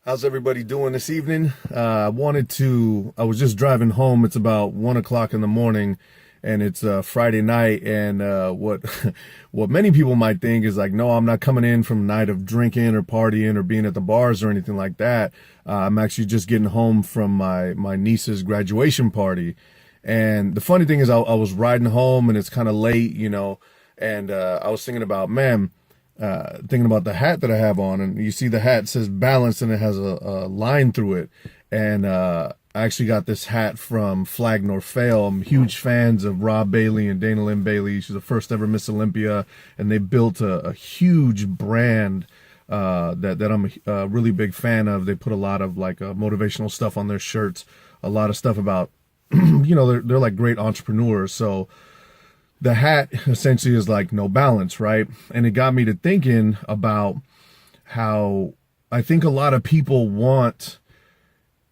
How's everybody doing this evening? I was just driving home. It's about 1 o'clock in the morning and it's Friday night. And what what many people might think is like, no, I'm not coming in from a night of drinking or partying or being at the bars or anything like that. I'm actually just getting home from my niece's graduation party. And the funny thing is I was riding home and it's kind of late, and I was thinking about, man, thinking about the hat that I have on, and you see the hat says balance and it has a line through it. And I actually got this hat from Flag Nor Fail. I'm huge fans of Rob Bailey and Dana Lynn Bailey. She's the first ever Miss Olympia, and they built a huge brand that I'm a really big fan of. They put a lot of like motivational stuff on their shirts, a lot of stuff about, they're like great entrepreneurs. So the hat essentially is like no balance, right? And it got me to thinking about how I think a lot of people want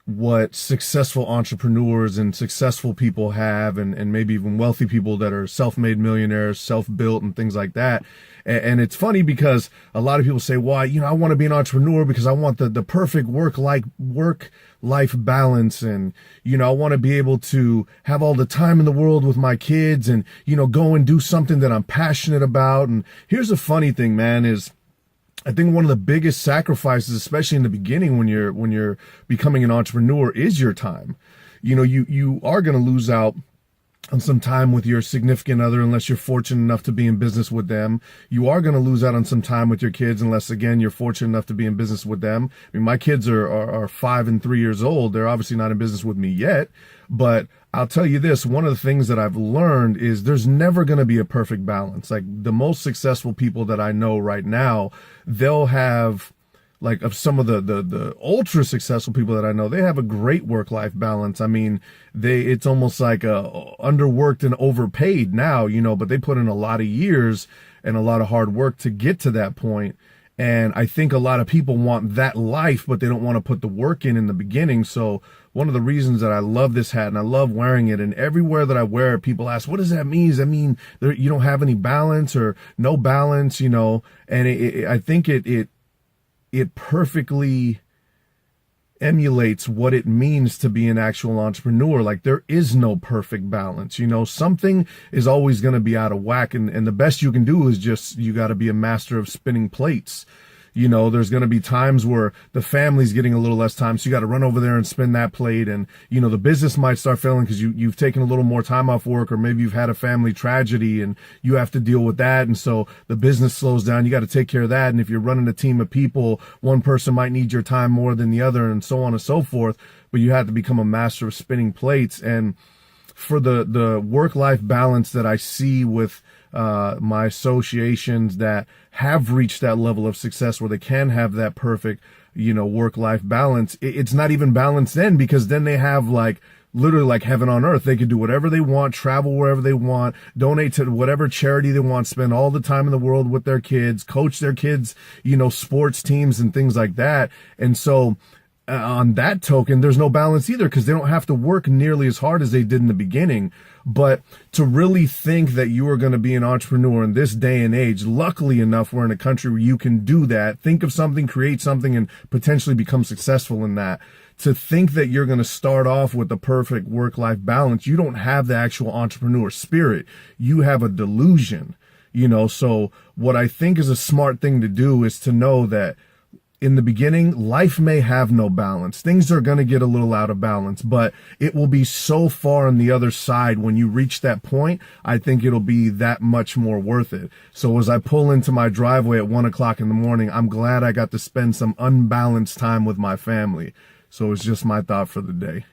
what successful entrepreneurs and successful people have, and maybe even wealthy people that are self-made millionaires, self-built and things like that. And it's funny because a lot of people say, well, I want to be an entrepreneur because I want the perfect work-life balance. And, I want to be able to have all the time in the world with my kids and, go and do something that I'm passionate about. And here's the funny thing, man, is I think one of the biggest sacrifices, especially in the beginning when you're becoming an entrepreneur, is your time. You are going to lose out on some time with your significant other unless you're fortunate enough to be in business with them. You are going to lose out on some time with your kids unless, again, you're fortunate enough to be in business with them. I mean, my kids are 5 and 3 years old. They're obviously not in business with me yet, but I'll tell you this, one of the things that I've learned is there's never going to be a perfect balance. Like the most successful people that I know right now, they'll have, like, of some of the ultra successful people that I know, they have a great work-life balance. I mean, it's almost like underworked and overpaid now, but they put in a lot of years and a lot of hard work to get to that point. And I think a lot of people want that life, but they don't want to put the work in the beginning. So one of the reasons that I love this hat and I love wearing it, and everywhere that I wear it, people ask, what does that mean? Does that mean you don't have any balance or no balance, and I think it perfectly emulates what it means to be an actual entrepreneur. Like there is no perfect balance. Something is always going to be out of whack. And the best you can do is just, you got to be a master of spinning plates. There's going to be times where the family's getting a little less time. So you got to run over there and spin that plate. And, the business might start failing because you've taken a little more time off work, or maybe you've had a family tragedy and you have to deal with that. And so the business slows down. You got to take care of that. And if you're running a team of people, one person might need your time more than the other, and so on and so forth. But you have to become a master of spinning plates. And for the work-life balance that I see with my associations that have reached that level of success where they can have that perfect, work-life balance, it's not even balanced then, because then they have like literally like heaven on earth. They can do whatever they want, travel wherever they want, donate to whatever charity they want, spend all the time in the world with their kids, coach their kids, sports teams and things like that. And so on that token, there's no balance either, because they don't have to work nearly as hard as they did in the beginning. But to really think that you are going to be an entrepreneur in this day and age, luckily enough, we're in a country where you can do that. Think of something, create something, and potentially become successful in that. To think that you're going to start off with the perfect work-life balance, you don't have the actual entrepreneur spirit. You have a delusion, So what I think is a smart thing to do is to know that in the beginning, life may have no balance. Things are going to get a little out of balance, but it will be so far on the other side when you reach that point. I think it'll be that much more worth it. So as I pull into my driveway at 1 o'clock in the morning, I'm glad I got to spend some unbalanced time with my family. So it's just my thought for the day.